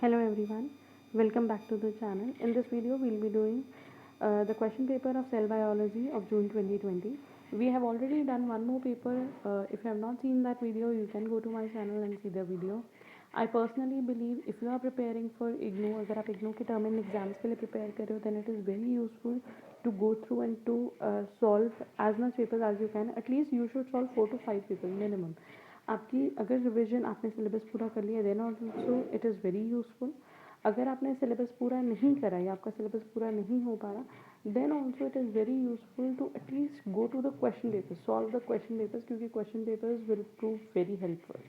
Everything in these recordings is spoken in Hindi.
Hello everyone, welcome back to the channel. In this video, we'll be doing the question paper of cell biology of June 2020. We have already done one more paper. If you have not seen that video, you can go to my channel and see the video. I personally believe if you are preparing for IGNOU, अगर आप IGNOU के term and exams के लिए prepare कर रहे हो, then it is very useful to go through and to solve as much papers as you can. At least you should solve 4 to 5 papers minimum. आपकी अगर रिविजन आपने सिलेबस पूरा कर लिया then also it is very useful. अगर आपने सिलेबस पूरा नहीं करा या आपका सिलेबस पूरा नहीं हो पा रहा then also it is very useful to at least go to the question papers, solve the question papers, क्योंकि question papers will prove very helpful.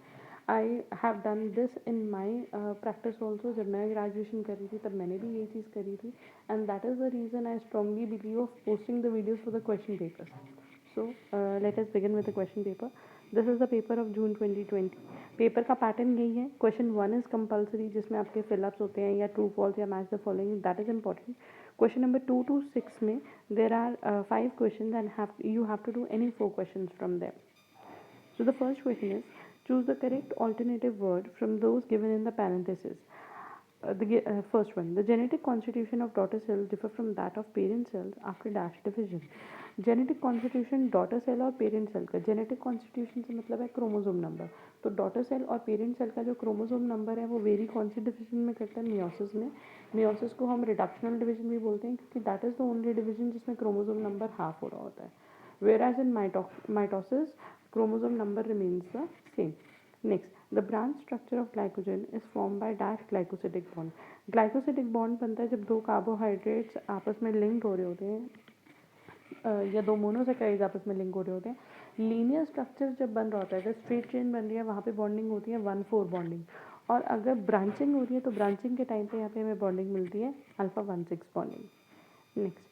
I have done this in my practice also. जब मैं ग्रेजुएशन कर रही थी तब मैंने भी ये चीज़ करी थी and that is the reason I strongly believe of posting the videos for the question papers. So let us begin with the question paper. This is the paper of June 2020. Paper का पैटर्न यही है. क्वेश्चन 1 इज कंपल्सरी, जिसमें आपके फिलअप्स होते हैं या ट्रू फॉल्स या match the following, that is important. Question number 2 to 6 में there are 5 question and you have to do any 4 question from there. So the first question is choose the correct alternative word from those given in the parenthesis. First one, the genetic constitution of daughter cells differ from that of parent cells after dash division. Genetic constitution daughter cell और पेरेंट सेल का, जेनेटिक कॉन्स्टिट्यूशन से मतलब है क्रोमोसोम नंबर. तो डॉटर सेल और पेरेंट सेल का जो क्रोमोसोम नंबर है वो वेरी कौन सी डिवीजन में करता है? मियोसिस में. मियोसिस को हम रिडक्शनल डिवीजन भी बोलते हैं क्योंकि that is the only division जिसमें क्रोमोसोम नंबर हाफ हो रहा होता है. Where as in mitosis chromosome number remains the same. Next, the branch structure of glycogen is form by dash glycosidic bond. Glycosidic bond बनता है जब दो कार्बोहाइड्रेट्स आपस में लिंक हो रहे होते हैं या दो मोनोसेकेराइड्स आपस में लिंक हो रहे होते हैं. लीनियर स्ट्रक्चर जब बन रहा होता है, अगर स्ट्रेट चेन बन रही है वहाँ पे बॉन्डिंग होती है 1,4 बॉन्डिंग. और अगर ब्रांचिंग हो रही है तो ब्रांचिंग के टाइम पे यहाँ पे हमें बॉन्डिंग मिलती है alpha 1,6 bonding. Next,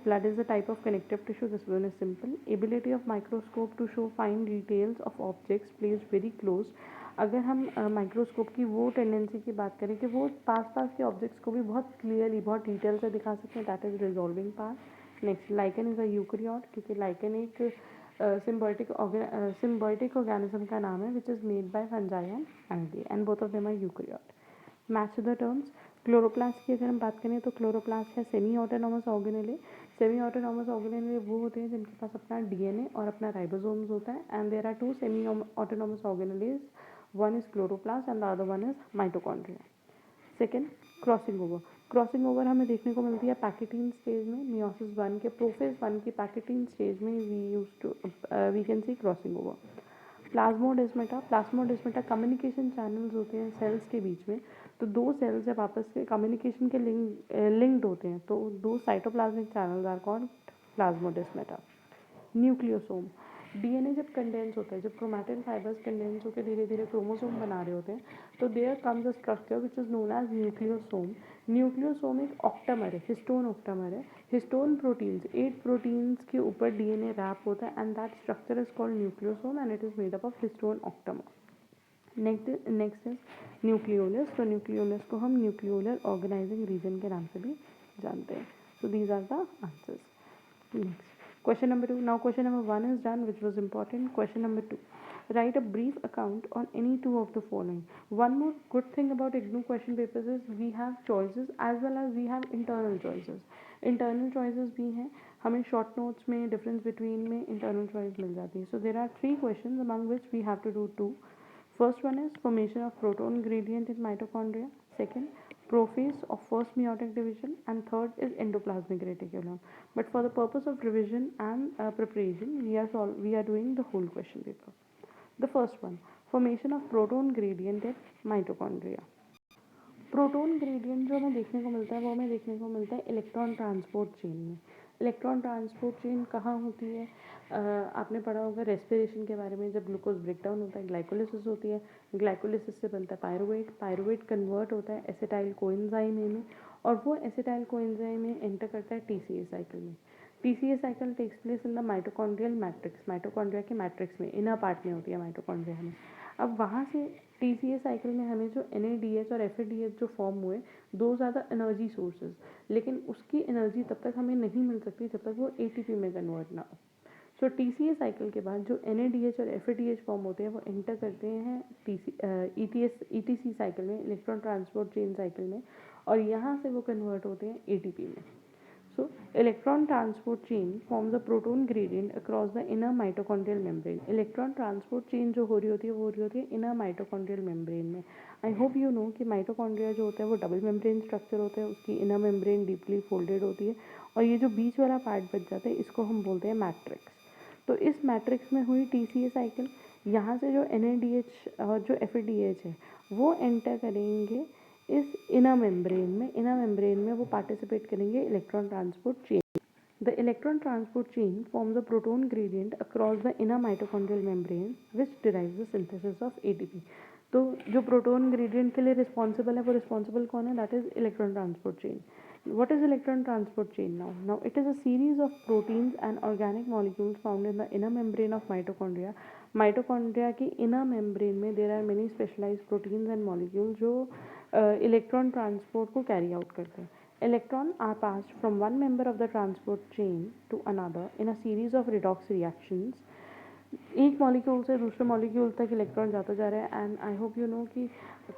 blood is a type of connective tissue. This one is simple. Ability of microscope to show fine details of objects placed very close. अगर हम माइक्रोस्कोप की वो टेंडेंसी की बात करें कि वो पास पास के ऑब्जेक्ट्स को भी बहुत क्लियरली बहुत डिटेल से दिखा सकते हैं, that is resolving part. Next, lichen is a eukaryote, क्योंकि लाइकन एक सिम्बायोटिक ऑर्गेनिज्म का नाम है which is made by fungi and algae and both of them are eukaryote. Match the terms. Chloroplast की अगर हम बात करें तो क्लोरोप्लास्ट है semi autonomous organelle. Semi autonomous organelle वो होते हैं जिनके पास अपना डीएनए और अपना राइबोसोम्स होता है and there are 2 semi autonomous organelles. One is chloroplast and the other one is mitochondria. Second, crossing over. Crossing over हमें देखने को मिलती है पैकेटीन स्टेज में. मियोसिस 1 के प्रोफेज 1 की पैकेटीन स्टेज में we can see crossing over. Plasmodesmata communication channels होते हैं सेल्स के बीच में. तो दो सेल्स जब आपस के कम्युनिकेशन के लिंक्ड होते हैं तो दो cytoplasmic channels are called plasmodesmata. Nucleosome. DNA जब कंडेंस होता है, जब क्रोमैटिन फाइबर्स कंडेंस होकर धीरे धीरे क्रोमोसोम बना रहे होते हैं तो there comes a structure which is known as nucleosome. Nucleosome एक ऑक्टामर है, हिस्टोन ऑक्टामर है. हिस्टोन प्रोटीन्स 8 प्रोटीन्स के ऊपर डीएनए रैप होता है and that structure is called nucleosome and it is made up of histone octamer. Next is nucleolus. तो न्यूक्लियोलस को हम न्यूक्लियोलर ऑर्गेनाइजिंग रीजन के नाम से भी जानते हैं. So these are the answers. Next, question number 2. Now question number 1 is done, which was important. Question number 2, write a brief account on any two of the following. One more good thing about IGNOU question papers is we have choices as well as we have internal choices. Internal choices भी हैं, हमें short notes में difference between में internal choice मिल जाती है. So there are 3 questions among which we have to do 2. First one is formation of proton gradient in mitochondria. Second, prophase of first meiotic division, and third is endoplasmic reticulum. But for the purpose of revision and preparation, we are doing the whole question paper. The first one, formation of proton gradient in mitochondria. Proton gradient जो हमें देखने को मिलता है वो हमें देखने को मिलता है इलेक्ट्रॉन ट्रांसपोर्ट चेन में. इलेक्ट्रॉन ट्रांसपोर्ट चेन कहाँ होती है? आपने पढ़ा होगा रेस्पिरेशन के बारे में. जब ग्लूकोज ब्रेकडाउन होता है ग्लाइकोलिसिस होती है, ग्लाइकोलिसिस से बनता है पायरुवेट. पायरुवेट कन्वर्ट होता है एसिटाइल कोएंजाइम में और वो एसिटाइल कोएंजाइम में एंटर करता है टीसीए साइकिल में. TCA cycle takes place in the mitochondrial matrix. Mitochondria के मैट्रिक्स में इनर पार्ट में होती है माइटोकॉन्ड्रिया में. अब वहाँ से टीसीए साइकिल में हमें जो एनएडीएच और एफएडीएच जो फॉर्म हुए, दो ज़्यादा एनर्जी सोर्सेज, लेकिन उसकी एनर्जी तब तक हमें नहीं मिल सकती जब तक वो एटीपी में कन्वर्ट ना हो. सो TCA साइकिल के बाद जो NADH और FADH फॉर्म होते हैं वो एंटर करते हैं ETC साइकिल में, इलेक्ट्रॉन ट्रांसपोर्ट चेन साइकिल में, और यहाँ से वो कन्वर्ट होते हैं ATP में. So, electron transport chain forms a proton gradient across the inner mitochondrial membrane. Electron transport chain जो हो रही होती है वो हो रही होती है inner mitochondrial membrane में. I hope you know कि mitochondria जो होता है वो डबल मेम्ब्रेन स्ट्रक्चर होता है, उसकी inner membrane deeply folded होती है, और ये जो बीच वाला पार्ट बच जाता है इसको हम बोलते हैं मैट्रिक्स. तो इस मैट्रिक्स में हुई TCA साइकिल, यहाँ से जो NADH और जो FADH है वो एंटर करेंगे इस इनर मेम्ब्रेन में वो पार्टिसिपेट करेंगे electron transport chain. The electron transport chain forms a proton gradient across the inner mitochondrial membrane which derives the synthesis of ATP. तो जो प्रोटोन ग्रेडियंट के लिए रिस्पॉन्सिबल है वो रिस्पॉन्सिबल कौन है? That is electron transport chain. What is electron transport chain now? Now it is a series of proteins and organic molecules found in the inner membrane of mitochondria. Mitochondria की inner membrane में there are many specialized proteins and molecules जो electron transport को carry out करते हैं. Electron are passed from one member of the transport chain to another in a series of redox reactions. एक मॉलिक्यूल से दूसरे मॉलिक्यूल तक इलेक्ट्रॉन जाता जा रहा है. And I hope you know कि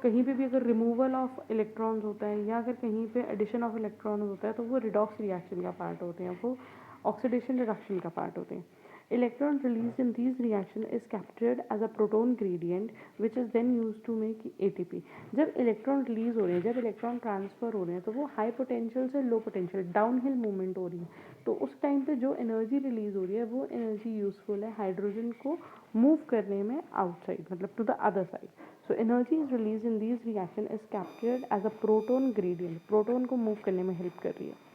कहीं पे भी अगर रिमूवल ऑफ इलेक्ट्रॉन्स होता है या अगर कहीं पे एडिशन ऑफ इलेक्ट्रॉन होता है तो वो रिडॉक्स रिएक्शन का पार्ट होते हैं, वो ऑक्सीडेशन रिडक्शन का पार्ट होते हैं. Electron release in these reaction is captured as a proton gradient which is then use to make ATP. जब इलेक्ट्रॉन रिलीज हो रहे हैं, जब इलेक्ट्रॉन ट्रांसफ़र हो रहे हैं तो वो हाई पोटेंशियल से low potential down hill movement हो रही है. तो उस टाइम पे जो एनर्जी रिलीज हो रही है वो एनर्जी यूजफुल है हाइड्रोजन को मूव करने में आउटसाइड, मतलब to the other side. So energy is release in these reaction is captured as a proton gradient, proton को मूव करने में हेल्प कर रही है.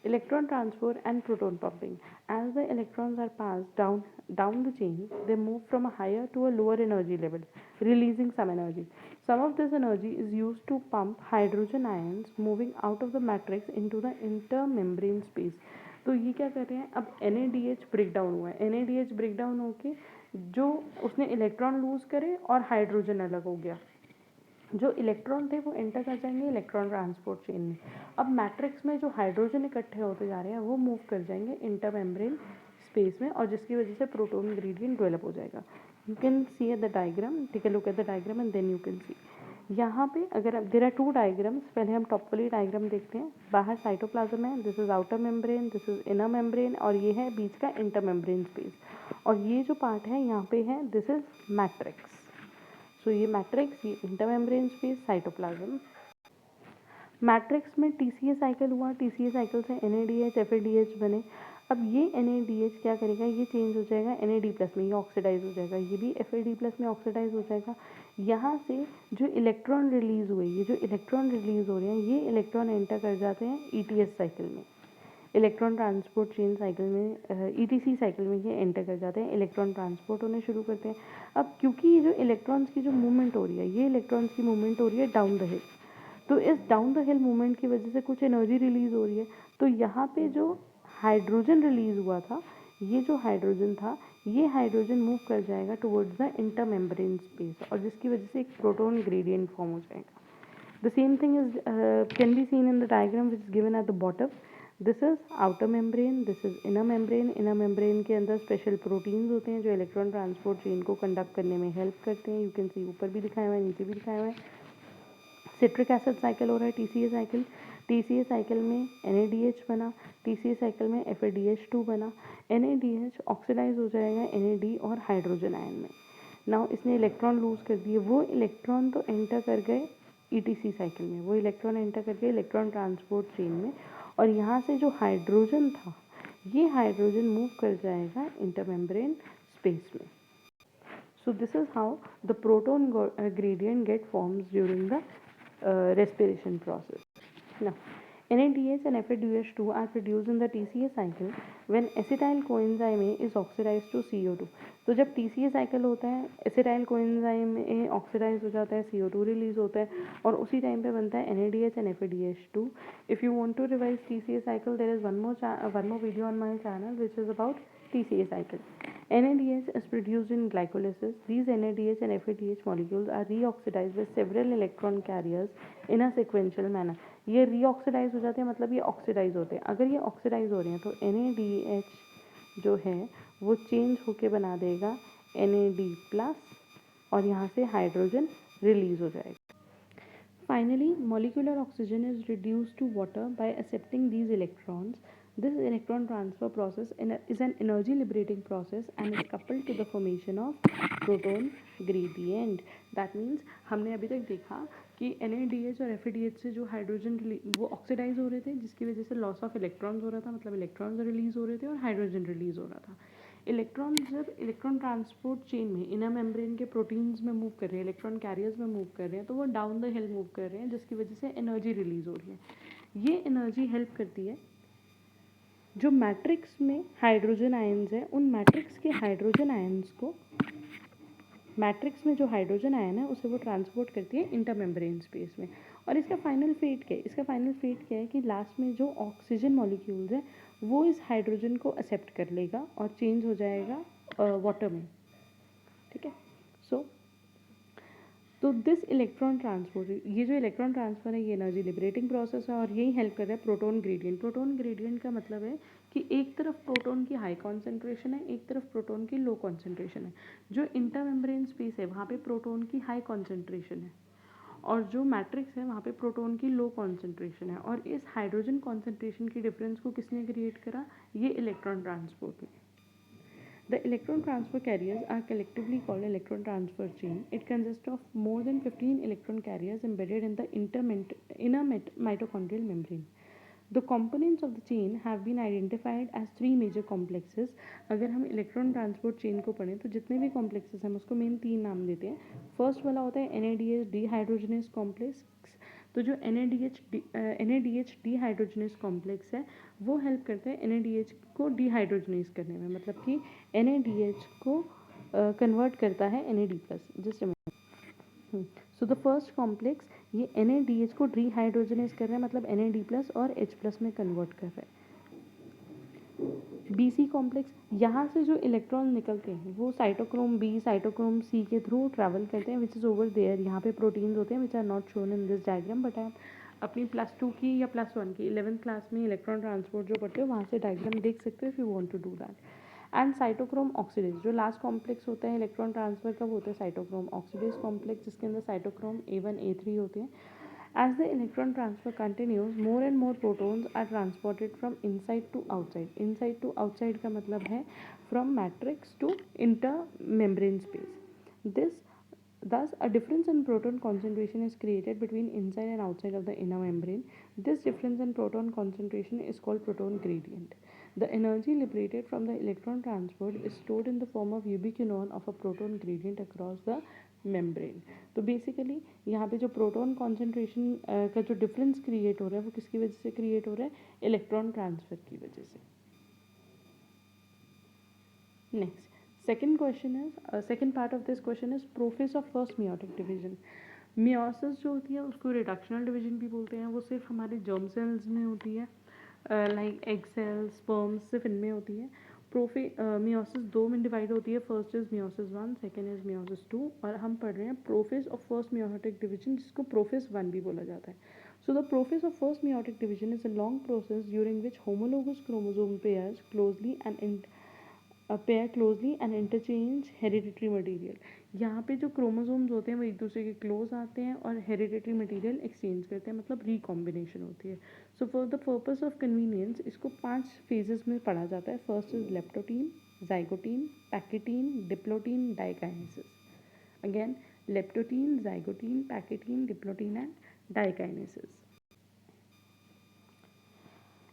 Electron transfer and proton pumping. As the electrons are passed down the chain, they move from a higher to a lower energy level, releasing some energy. Some of this energy is used to pump hydrogen ions moving out of the matrix into the intermembrane space. तो ये क्या कर रहे हैं? अब NADH ब्रेक डाउन हुआ है, NADH ब्रेक डाउन होके जो उसने इलेक्ट्रॉन लूज करे और हाइड्रोजन अलग हो गया. जो इलेक्ट्रॉन थे वो एंटर कर जाएंगे इलेक्ट्रॉन ट्रांसपोर्ट चेन में. अब मैट्रिक्स में जो हाइड्रोजन इकट्ठे होते जा रहे हैं वो मूव कर जाएंगे इंटर मेम्ब्रेन स्पेस में, और जिसकी वजह से प्रोटोन ग्रेडियंट डेवलप हो जाएगा. You can see at the diagram, take a look at the diagram and then you can see. यहाँ पे अगर अब देयर आर टू डायग्राम्स, पहले हम टॉप वाली डायग्राम देखते हैं. बाहर साइटोप्लाज्म है, this is outer membrane, this is inner membrane, और ये है बीच का इंटर मेम्ब्रेन स्पेस. और ये जो पार्ट है यहाँ पे है, दिस इज मैट्रिक्स. सो ये मैट्रिक्स, ये इंटरमेम्ब्रेन स्पेस, साइटोप्लाज्म. मैट्रिक्स में TCA साइकिल हुआ, TCA साइकिल से NADH FADH बने. अब ये NADH क्या करेगा? ये चेंज हो जाएगा NAD प्लस में, ये ऑक्सीडाइज हो जाएगा, ये भी FAD प्लस में ऑक्सीडाइज हो जाएगा. यहाँ से जो इलेक्ट्रॉन रिलीज हुए, ये जो इलेक्ट्रॉन रिलीज हो रहे हैं ये इलेक्ट्रॉन एंटर कर जाते हैं ETS साइकिल में, इलेक्ट्रॉन ट्रांसपोर्ट चेन साइकिल में, ETC साइकिल में ये एंटर कर जाते हैं, इलेक्ट्रॉन ट्रांसपोर्ट होने शुरू करते हैं. अब क्योंकि ये जो इलेक्ट्रॉन्स की जो मूवमेंट हो रही है, ये इलेक्ट्रॉन्स की मूवमेंट हो रही है डाउन द हिल, तो इस डाउन द हिल मूवमेंट की वजह से कुछ एनर्जी रिलीज हो रही है. तो यहाँ पे जो हाइड्रोजन रिलीज हुआ था, ये जो हाइड्रोजन था, ये हाइड्रोजन मूव कर जाएगा towards the inter membrane space, और जिसकी वजह से एक प्रोटोन ग्रेडियंट फॉर्म हो जाएगा. The same thing is can be seen in the diagram which is given at the bottom. This is outer membrane, this is inner membrane. Inner membrane के अंदर स्पेशल प्रोटीन्स होते हैं जो इलेक्ट्रॉन ट्रांसपोर्ट चेन को कंडक्ट करने में हेल्प करते हैं. यू कैन सी ऊपर भी दिखाया हुआ है, नीचे भी दिखाया हुआ है. सिट्रिक एसिड साइकिल हो रहा है, TCA साइकिल. TCA साइकिल में NADH बना, TCA साइकिल में FADH2 बना. NADH ऑक्सीडाइज हो जाएगा NAD और हाइड्रोजन आयन में. नाउ इसने इलेक्ट्रॉन लूज कर दिए, वो इलेक्ट्रॉन तो एंटर कर गए ETC साइकिल में, वो इलेक्ट्रॉन एंटर कर गए इलेक्ट्रॉन ट्रांसपोर्ट चेन में, और यहाँ से जो हाइड्रोजन था ये हाइड्रोजन मूव कर जाएगा इंटरमेम्ब्रेन स्पेस में. So this is how the proton gradient get forms during the respiration process. Now, NADH and FADH2 are produced in the TCA cycle when acetyl coenzyme A is oxidized to CO2. तो जब TCA साइकिल होता है, एसिटाइल कोएंजाइम ए ऑक्सीडाइज हो जाता है, CO2 रिलीज होता है, और उसी टाइम पे बनता है NADH and FADH2. If you want to revise TCA cycle, there is one more video on my channel which is about TCA cycle. NADH is produced in glycolysis. These NADH and FADH molecules are reoxidized by several electron carriers in a sequential manner. ये reoxidize हो जाते हैं, मतलब ये ऑक्सीडाइज होते हैं. अगर ये ऑक्सीडाइज हो रहे हैं तो NADH जो है वो चेंज होके बना देगा Na+, और यहाँ से हाइड्रोजन रिलीज हो जाएगा. Finally, molecular oxygen is reduced to water by accepting these electrons. This electron transfer process is an energy liberating process and is coupled to the formation of proton gradient. That means हमने अभी तक देखा कि NADH और FADH से जो हाइड्रोजन वो ऑक्सीडाइज हो रहे थे, जिसकी वजह से लॉस ऑफ इलेक्ट्रॉन्स हो रहा था, मतलब इलेक्ट्रॉन्स रिलीज हो रहे थे और हाइड्रोजन रिलीज हो रहा था. इलेक्ट्रॉन जब इलेक्ट्रॉन ट्रांसपोर्ट चेन में इनर मेम्ब्रेन के प्रोटीन्स में मूव कर रहे हैं, इलेक्ट्रॉन कैरियर्स में मूव कर रहे हैं, तो वो डाउन द हिल मूव कर रहे हैं, जिसकी वजह से एनर्जी रिलीज हो रही है. ये एनर्जी हेल्प करती है जो मैट्रिक्स में हाइड्रोजन आयन्स है, उन मैट्रिक्स के हाइड्रोजन आयन्स को, मैट्रिक्स में जो हाइड्रोजन आयन है उसे वो ट्रांसपोर्ट करती है इंटरमेम्ब्रेन स्पेस में. और इसका फाइनल फेट क्या है? इसका फाइनल फेट क्या है कि लास्ट में जो ऑक्सीजन मॉलिक्यूल्स है वो इस हाइड्रोजन को एक्सेप्ट कर लेगा और चेंज हो जाएगा वाटर में. ठीक है. तो दिस इलेक्ट्रॉन ट्रांसपोर्ट, ये जो इलेक्ट्रॉन ट्रांसफर है ये एनर्जी लिबरेटिंग प्रोसेस है और यही हेल्प कर रहा है प्रोटॉन ग्रेडियंट. प्रोटॉन ग्रेडियंट का मतलब है कि एक तरफ प्रोटॉन की हाई कॉन्सेंट्रेशन है, एक तरफ प्रोटॉन की लो कॉन्सेंट्रेशन है. जो इंटरमेम्ब्रेन स्पेस है वहाँ पे प्रोटॉन की हाई कॉन्सेंट्रेशन है और जो मैट्रिक्स है वहाँ पे प्रोटॉन की लो कॉन्सेंट्रेशन है. और इस हाइड्रोजन कॉन्सेंट्रेशन की डिफरेंस को किसने क्रिएट करा? ये इलेक्ट्रॉन ट्रांसपोर्ट में. The electron transfer carriers are collectively called electron transfer chain. It consists of more than 15 electron carriers embedded in the inner mitochondrial membrane. The components of the chain have been identified as three major complexes. अगर हम इलेक्ट्रॉन ट्रांसपोर्ट चेन को पढ़ें तो जितने भी कॉम्प्लेक्सेस हैं हम उसको मेन 3 नाम देते हैं. फर्स्ट वाला होता है NADH डिहाइड्रोजनेस कॉम्प्लेक्स. तो जो NADH डिहाइड्रोजनेस कॉम्प्लेक्स है वो हेल्प करता है NADH को डिहाइड्रोजनेस करने में, मतलब कि NADH को कन्वर्ट करता है NAD+. Just so the first complex ये NADH को डिहाइड्रोजनेस कर रहा है, मतलब NAD+ और H+ में कन्वर्ट कर रहा है. BC कॉम्प्लेक्स, यहाँ से जो इलेक्ट्रॉन निकलते हैं वो साइटोक्रोम B साइटोक्रोम C के थ्रू ट्रैवल करते हैं, विच इज़ ओवर देयर. यहाँ पे प्रोटीन्स होते हैं which are not shown in this diagram, but आप अपनी +2 की या +1 की 11th क्लास में इलेक्ट्रॉन ट्रांसपोर्ट जो पढ़ते हो वहाँ से डायग्राम देख सकते हो if you want to do that. And cytochrome oxidase, जो लास्ट कॉम्प्लेक्स होता है इलेक्ट्रॉन ट्रांसफर का, वो होता है साइटोक्रोम ऑक्सीडेज कॉम्प्लेक्स, जिसके अंदर साइटोक्रोम A1 A3 होते हैं. As the electron transfer continues, more and more protons are transported from inside to outside. Inside to outside का मतलब है from matrix to intermembrane space. Thus, a difference in proton concentration is created between inside and outside of the inner membrane. This difference in proton concentration is called proton gradient. The energy liberated from the electron transport is stored in the form of ubiquinone of a proton gradient across the membrane. तो बेसिकली यहाँ पे जो प्रोटॉन कॉन्सेंट्रेशन का जो डिफरेंस क्रिएट हो रहा है वो किसकी वजह से क्रिएट हो रहा है? इलेक्ट्रॉन ट्रांसफर की वजह से. Next, second question is, second part of this question is prophase of first meiotic division. Meiosis जो होती है उसको रिडक्शनल डिवीजन भी बोलते हैं. वो सिर्फ हमारे जर्म सेल्स में होती है, लाइक एग सेल्स, स्पर्म्स, सिर्फ इनमें होती है. मियोसिस 2 में डिवाइड होती है. First is meiosis 1, second is meiosis 2, और हम पढ़ रहे हैं prophase of first meiotic division, जिसको प्रोफेस 1 भी बोला जाता है. So the prophase of first meiotic division is a long process during which homologous chromosome pairs closely and interchange hereditary material. यहाँ पे जो क्रोमोसोम्स होते हैं वो एक दूसरे के क्लोज आते हैं और हेरिडिटरी मटीरियल एक्सचेंज करते हैं, मतलब रिकॉम्बिनेशन होती है. So for the purpose of convenience इसको 5 फेजेस में पढ़ा जाता है. First is leptotene, zygotene, pachytene, diplotene, diakinesis. Again, leptotene, zygotene, pachytene, diplotene and diakinesis.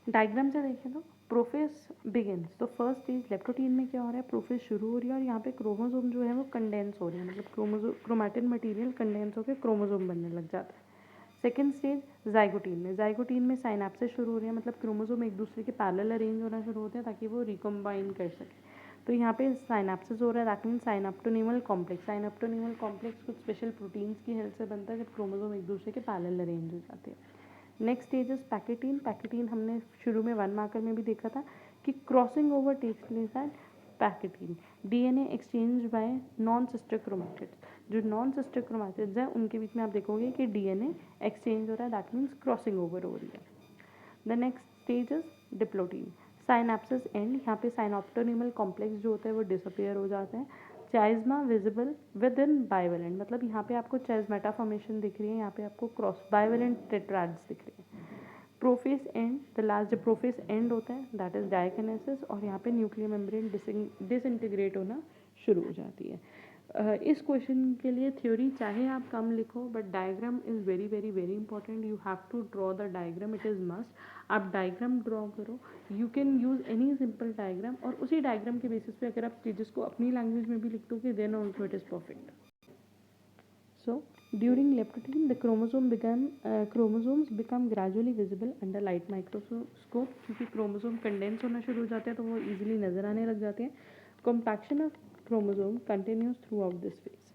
Diagram से देखें तो प्रोफेस बिगिन्स, तो फर्स्ट स्टेज लेप्टोटीन में क्या हो रहा है? प्रोफेस शुरू हो रही है और यहाँ पे क्रोमोसोम जो है वो कंडेंस हो रहे हैं, मतलब क्रोमैटिन मटेरियल कंडेंस होकर क्रोमोसोम बनने लग जाता है. सेकेंड स्टेज जाइगोटीन में, जाइगोटीन में साइनेप्सेस शुरू हो रहे हैं, मतलब क्रोमोसोम एक दूसरे के पैरेलल अरेंज होना शुरू होते हैं ताकि वो रिकम्बाइन कर सके. तो यहाँ पे साइनेप्सिस हो रहा है, दैट मीन साइनेप्टोनीमल कॉम्प्लेक्स. साइनेप्टोनीमल कॉम्प्लेक्स कुछ स्पेशल प्रोटीन्स की हेल्प से बनता है जब क्रोमोसोम एक दूसरे के पैरेलल अरेंज हो जाते हैं. Next stage is pachytene. Pachytene हमने शुरू में 1 मार्कर में भी देखा था कि crossing over takes place at pachytene. DNA exchange by non sister chromatids. जो नॉन सिस्टर क्रोमैटिड्स हैं उनके बीच में आप देखोगे कि DNA एक्सचेंज हो रहा है, दैट मीन्स क्रॉसिंग ओवर हो रही है. The next stage is diplotene. Synapsis and, यहाँ पे साइनोप्टोनिमल कॉम्प्लेक्स जो होता है वो डिसअपियर हो जाते हैं। चाइज्मा विजिबल विद इन बाइवेलेंट, मतलब यहाँ पे आपको चाइज्मेटा फॉर्मेशन दिख रही है, यहाँ पे आपको क्रॉस बाइवेलेंट टेट्राड्स दिख रही है। प्रोफेस एंड, द लास्ट जब प्रोफेस एंड होता है दैट इज डायकिनेसिस, और यहाँ पे न्यूक्लियर मेम्ब्रेन डिसइंटीग्रेट होना शुरू हो जाती है। इस क्वेश्चन के लिए थ्योरी चाहे आप कम लिखो but diagram is very very very important, you have to draw the diagram, it is must. आप डायग्राम ड्रॉ करो, you can use any simple diagram, और उसी डायग्राम के बेसिस पे अगर आप चीज़ें को अपनी लैंग्वेज में भी लिख दोगे then also it is perfect. So, during leptotene, the chromosomes become gradually visible under light microscope, क्योंकि क्रोमोसोम कंडेंस होना शुरू हो जाते हैं तो वो इजीली नजर आने लग जाते हैं। Compaction of chromosome continues throughout this phase.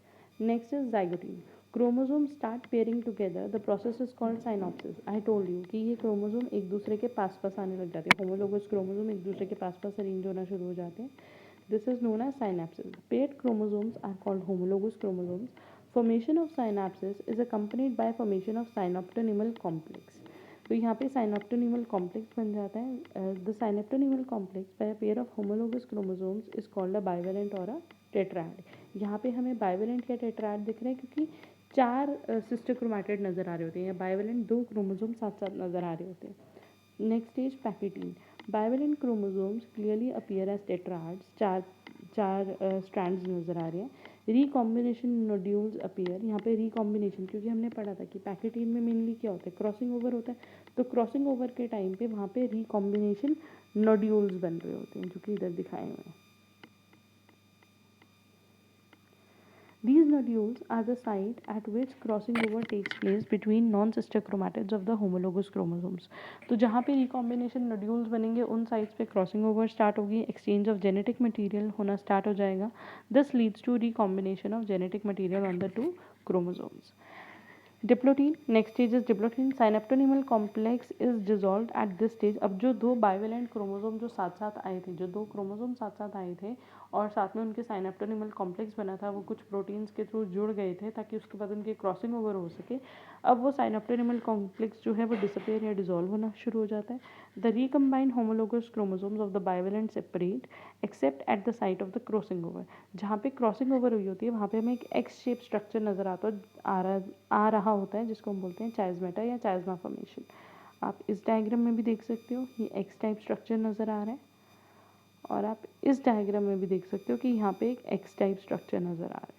Next is zygote. Chromosomes start pairing together. The process is called synopsis. I told you कि ये क्रोमोसोम एक दूसरे के पास आने लग जाते हैं। होमोलोगस क्रोमोसोम एक दूसरे के पास अरेंज होना शुरू हो जाते हैं। This is known as synapses. Paired chromosomes are called homologous chromosomes. Formation of synapses is accompanied by formation of synaptonymal complex. तो यहाँ पे synaptonymal complex बन जाता है. The synaptonymal complex by a pair of homologous chromosomes is called a bivalent or a tetrad. यहाँ पे हमें bivalent या tetrad दिख रहा है क्योंकि चार सिस्टर क्रोमैटिड नज़र आ रहे होते हैं, या bivalent दो क्रोमोसोम साथ साथ नज़र आ रहे होते हैं. Next is packaging. Bivalent chromosomes clearly appear as tetrads. चार strands नज़र आ रहे हैं. Recombination nodules appear. यहाँ पे recombination, क्योंकि हमने पढ़ा था कि पैकेटीन में मेनली क्या होता है, क्रॉसिंग ओवर होता है, तो क्रॉसिंग ओवर के टाइम पे वहाँ पे recombination nodules बन रहे होते हैं, जो कि इधर दिखाए हुए हैं. These nodules are the site at which crossing over takes place between non-sister chromatids of the homologous chromosomes. तो जहाँ पे recombination nodules बनेंगे उन sites पे crossing over start होगी, exchange of genetic material होना start हो जाएगा. This leads to recombination of genetic material on the two chromosomes. Diplotene, next stage is diplotene. Synaptonemal complex is dissolved at this stage. अब जो दो बाइवेलेंट क्रोमोसोम जो साथ साथ आए थे, जो दो क्रोमोसोम साथ साथ आए थे और साथ में उनके साइनेप्टोनिमल कॉम्प्लेक्स बना था, वो कुछ प्रोटीन्स के थ्रू जुड़ गए थे ताकि उसके बाद उनकी क्रॉसिंग ओवर हो सके. अब वो साइनेप्टोनिमल कॉम्प्लेक्स जो है वो डिसअपेयर या डिजॉल्व होना शुरू हो जाता है. The recombined homologous chromosomes of the bivalent separate accept at the site of the crossing over. जहाँ पे क्रॉसिंग ओवर हुई होती है वहाँ पे हमें एक एक्स शेप स्ट्रक्चर नज़र आ रहा होता है जिसको हम बोलते हैं चाइज्मेटा या चाइज्मा फॉर्मेशन. आप इस डायग्राम में भी देख सकते हो, ये एक्स टाइप स्ट्रक्चर नज़र आ रहा है, और आप इस डायग्राम में भी देख सकते हो कि यहाँ पे एक एक्स टाइप स्ट्रक्चर नज़र आ रहा है.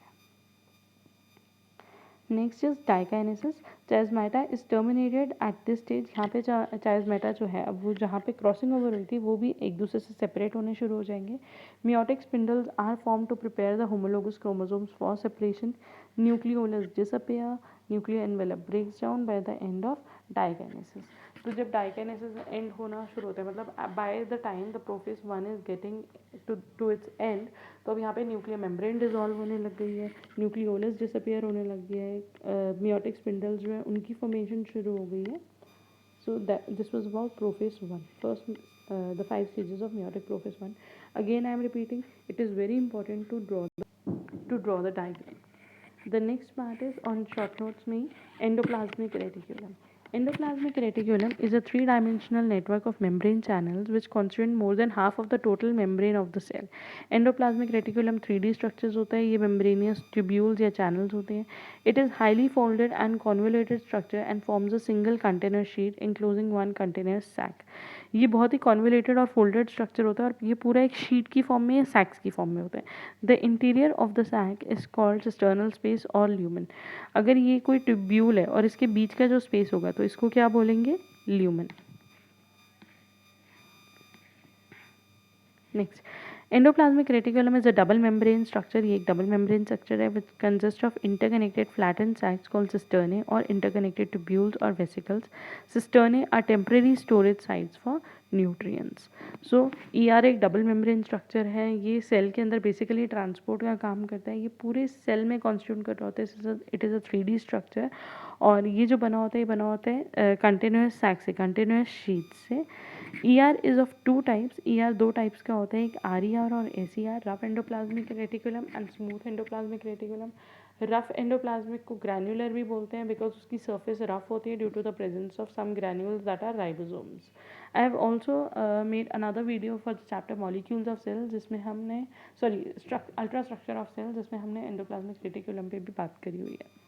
Next is diakinesis. Chiasmata is terminated at this stage. यहाँ पे चाइज्मेटा जो है, अब वो जहाँ पे क्रॉसिंग ओवर हुई थी वो भी एक दूसरे से सेपरेट होने शुरू हो जाएंगे. Meiotic spindles are form to prepare the homologous chromosomes for separation. Nucleolus disappear. Nuclear envelope breaks down by the end of diakinesis. तो जब डाइकाइनेसिस एंड होना शुरू होता है, मतलब by the time the prophase one is getting to its end, तो अब यहाँ पे न्यूक्लियर मेम्ब्रेन डिजॉल्व होने लग गई है, न्यूक्लियोलस डिसअपियर होने लग गया है, मियोटिक स्पिंडल्स जो है उनकी फॉर्मेशन शुरू हो गई है. So this was about prophase 1. First, the 5 stages of meiotic prophase 1. Again, I am repeating, it is very important to draw the diagram. The next part is on short notes में endoplasmic reticulum. Endoplasmic reticulum is a three-dimensional network of membrane channels which constitute more than half of the total membrane of the cell. Endoplasmic reticulum 3D structures होता है, ये membranous tubules या channels होते हैं. It is highly folded and convoluted structure and forms a single container sheet enclosing one continuous sac. ये बहुत ही कॉन्वोल्यूटेड और फोल्डेड स्ट्रक्चर होता है और ये पूरा एक शीट की फॉर्म में या सैक्स की फॉर्म में होता है. The interior of the sac is called cisternal space और ल्यूमेन. अगर ये कोई ट्यूब्यूल है और इसके बीच का जो स्पेस होगा तो इसको क्या बोलेंगे, lumen. Next, endoplasmic reticulum is a double membrane structure. ये एक डबल मेम्ब्रेन स्ट्रक्चर है which consist of interconnected flattened sacs called cisternae और इंटरकनेक्टेड ट्यूब्यूल्स और vesicles. Cisternae are temporary storage sites for nutrients. So ER एक डबल मेम्ब्रेन स्ट्रक्चर है, ये सेल के अंदर बेसिकली ट्रांसपोर्ट का काम करता है. ये पूरे सेल में कॉन्स्टिट्यूट कर रहा होता है. It is a 3D structure और ये जो बना होता है, ये बना होता है कंटिन्यूस सैक से, कंटिन्यूस शीट से. ER is of two types. ER दो टाइप्स का होता है, एक RER और SER, rough endoplasmic reticulum and smooth endoplasmic reticulum. Rough endoplasmic को ग्रैन्युलर भी बोलते हैं बिकॉज उसकी सर्फेस रफ होती है due to the presence of some granules that are ribosomes. I have also made another video for the chapter molecules of cells जिसमें हमने अल्ट्रा स्ट्रक्चर ऑफ सेल्स जिसमें हमने एंडोप्लाज्मिक रेटिकुलम पे भी बात करी हुई है.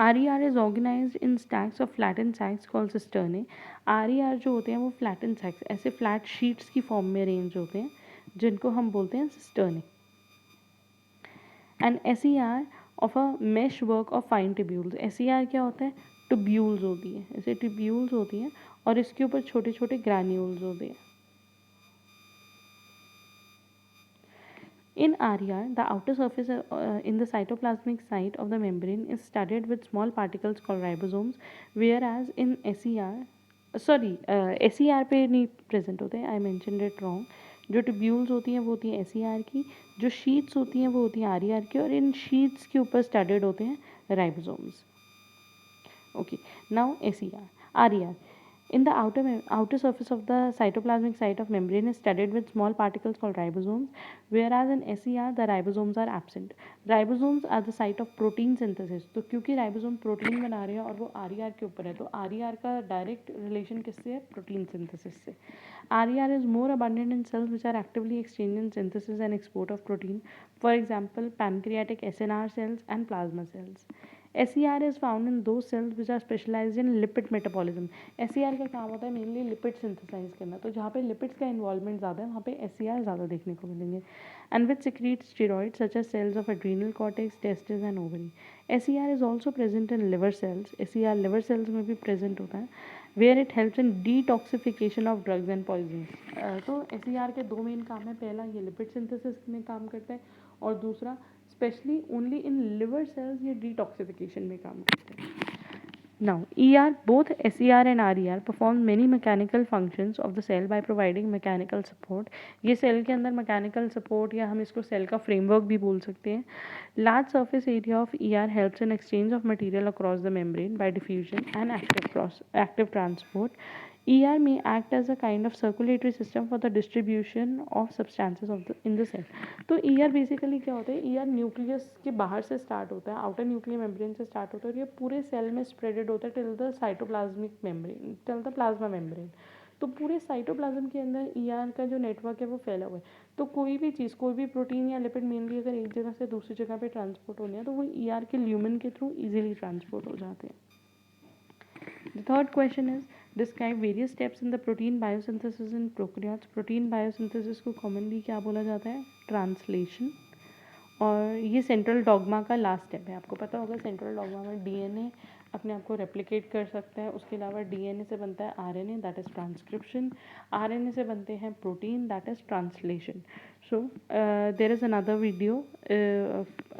RER is organized in stacks of flattened sacs called cisternae. RER जो होते हैं वो flattened sacs ऐसे flat sheets की form में arrange होते हैं जिनको हम बोलते हैं cisternae. And SER of a mesh work of fine tubules. SER क्या होता है? Tubules होती है, ऐसे tubules होती हैं और इसके ऊपर छोटे छोटे granules होते हैं. In RER, the outer surface in the cytoplasmic site of the membrane is studded with small particles called ribosomes, whereas in SER पे नहीं present होते हैं, I mentioned it wrong. जो tubules होती हैं वो होती हैं SER की, जो sheets होती हैं वो होती हैं RER की और इन sheets के ऊपर studded होते हैं ribosomes. Okay, now SER, RER. In the outer surface of the cytoplasmic site of membrane is studded with small particles called ribosomes, whereas in SER the ribosomes are absent. Ribosomes are the site of protein synthesis. तो क्योंकि राइबोसोम प्रोटीन बना रहे हैं और वो RER के ऊपर है तो RER का डायरेक्ट रिलेशन किससे है? प्रोटीन सिंथेसिस से. RER is more abundant in cells which are actively exchanging synthesis and export of protein. For example, pancreatic SNR cells and plasma cells. SER is found in those cells which are specialized in lipid metabolism. SER का काम होता है मेनली लिपिड सिंथेसाइज करना, तो जहाँ पे लिपिड्स का इन्वॉल्वमेंट ज़्यादा है वहाँ पे SER ज़्यादा देखने को मिलेंगे. And which secrete steroids such as cells of adrenal cortex, testes and ovary. SER is also present in liver cells. SER liver cells में भी present होता है where it helps in detoxification of drugs and poisons. तो SER के दो मेन काम है, पहला ये लिपिड सिंथेसिस में काम करता है और दूसरा specially only in liver cells ये डिटॉक्सिफिकेशन में काम करते हैं. Now, both SER and RER perform many mechanical functions of the cell by providing mechanical support. ये सेल के अंदर mechanical support या हम इसको सेल का framework भी बोल सकते हैं. Large surface area of ER helps in exchange of material across the membrane by diffusion and active transport. ER may act as a kind of circulatory system for the distribution of substances in the cell. तो ER बेसिकली क्या होता है? ER न्यूक्लियस के बाहर से स्टार्ट होता है, आउटर न्यूक्लियर मेम्ब्रेन से स्टार्ट होता है और ये पूरे सेल में स्प्रेडेड होता है till the cytoplasmic membrane, till the plasma membrane. तो पूरे साइटोप्लाज्म के अंदर ER का जो नेटवर्क है वो फैला हुआ है. तो कोई भी चीज़, कोई भी प्रोटीन या लिपिड मेनली अगर एक जगह से दूसरी जगह पे ट्रांसपोर्ट होने हैं तो वो ER के ल्यूमेन के थ्रू इजीली ट्रांसपोर्ट हो जाते हैं. The third question is describe various steps in the protein biosynthesis in prokaryotes. Protein biosynthesis को कॉमनली क्या बोला जाता है? ट्रांसलेशन. और ये सेंट्रल डॉग्मा का लास्ट स्टेप है. आपको पता होगा सेंट्रल डॉग्मा में डीएनए अपने आप को रेप्लिकेट कर सकता है. उसके अलावा डीएनए से बनता है RNA, that is transcription. RNA से बनते हैं protein, that is translation. So there is another video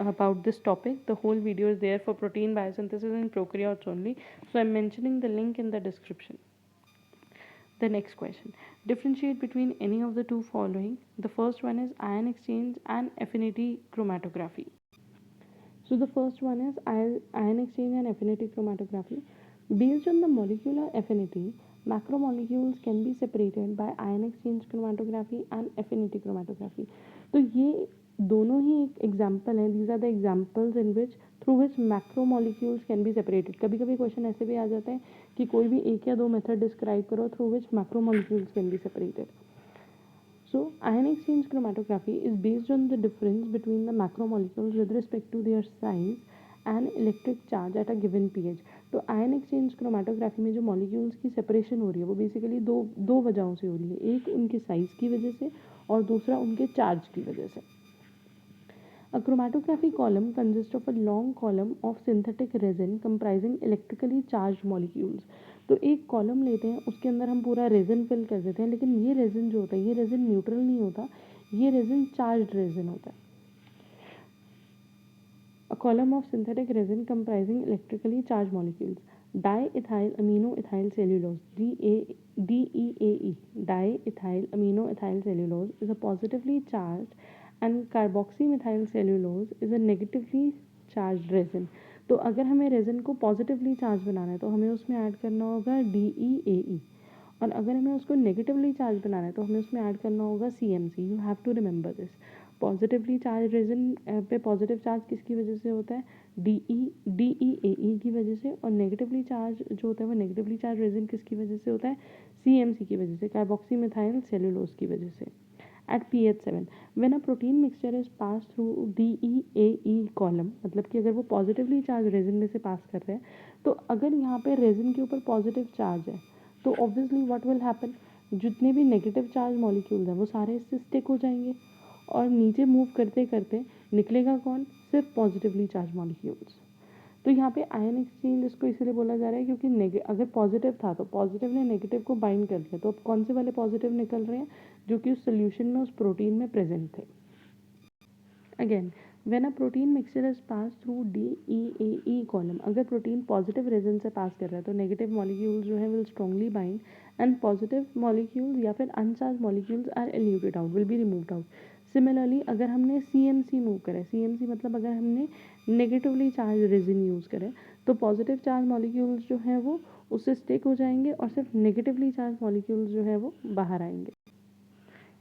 about this topic. The whole video is there for protein biosynthesis in prokaryotes only. So I'm mentioning the link in the description. The next question. Differentiate between any of the two following. The first one is ion exchange and affinity chromatography. So the first one is ion exchange and affinity chromatography. Based on the molecular affinity, macromolecules can be separated by ion exchange chromatography and affinity chromatography. तो ये दोनों ही एक एग्जाम्पल हैं. These are the examples in which through which macromolecules can be separated. कभी कभी क्वेश्चन ऐसे भी आ जाता है कि कोई भी एक या दो मेथड डिस्क्राइब करो through which macromolecules can be separated. So, ion exchange chromatography is based on the difference between the macromolecules with respect to their size and electric charge at a given pH. तो ion exchange chromatography में जो molecules की separation हो रही है वो basically दो वजहों से हो रही है. एक उनके size की वजह से और दूसरा उनके charge की वजह से. A chromatography column consists of a long column of synthetic resin comprising electrically charged molecules. तो एक कॉलम लेते हैं, उसके अंदर हम पूरा रेजिन फिल कर देते हैं, लेकिन ये रेजिन जो होता है ये रेजिन न्यूट्रल नहीं होता, ये रेजिन चार्ज्ड रेजिन होता है. A column of synthetic resin comprising electrically charged molecules. Diethyl amino ethyl cellulose DEAE. Diethyl amino ethyl cellulose is a positively charged and carboxymethyl cellulose is a negatively charged resin. तो अगर हमें रेजिन को पॉजिटिवली चार्ज बनाना है तो हमें उसमें ऐड करना होगा DEAE, और अगर हमें उसको नेगेटिवली चार्ज बनाना है तो हमें उसमें ऐड करना होगा CMC. You have to remember this. Positively charge resin पे पॉजिटिव चार्ज किसकी वजह से होता है, DEAE की वजह से, और नेगेटिवली चार्ज जो होता है वो नेगेटिवली चार्ज रेजिन किसकी वजह से होता है, CMC की वजह से, कार्बोक्सी मिथाइल सेलुलोज की वजह से। At pH 7 when a protein mixture is passed through DEAE column, मतलब कि अगर वो पॉजिटिवली चार्ज रेजिन में से पास कर रहे हैं, तो अगर यहाँ पे रेजिन के ऊपर पॉजिटिव चार्ज है तो ऑब्वियसली व्हाट विल हैपन, जितने भी नेगेटिव चार्ज मॉलिक्यूल्स हैं वो सारे इससे स्टिक हो जाएंगे और नीचे मूव करते करते निकलेगा कौन, सिर्फ पॉजिटिवली चार्ज मॉलिक्यूल्स। तो यहाँ पे आयन एक्सचेंज इसको इसीलिए बोला जा रहा है क्योंकि अगर पॉजिटिव था तो पॉजिटिव ने नेगेटिव को बाइंड कर दिया, तो अब कौन से वाले पॉजिटिव निकल रहे हैं, जो कि उस सोल्यूशन में उस प्रोटीन में प्रेजेंट थे। Again when a protein mixture is pass through DEAE column, अगर प्रोटीन पॉजिटिव रेजन से पास कर रहा है तो नेगेटिव मॉलिक्यूल्स जो है will strongly bind and positive molecules या फिर uncharged molecules are eluted out, will be removed out. Similarly अगर हमने CMC मूव करें, CMC मतलब अगर हमने नेगेटिवली चार्ज रेजिन यूज़ करें तो पॉजिटिव चार्ज मॉलिक्यूल्स जो हैं वो उससे स्टिक हो जाएंगे और सिर्फ नेगेटिवली चार्ज मॉलिक्यूल्स जो है वो बाहर आएंगे।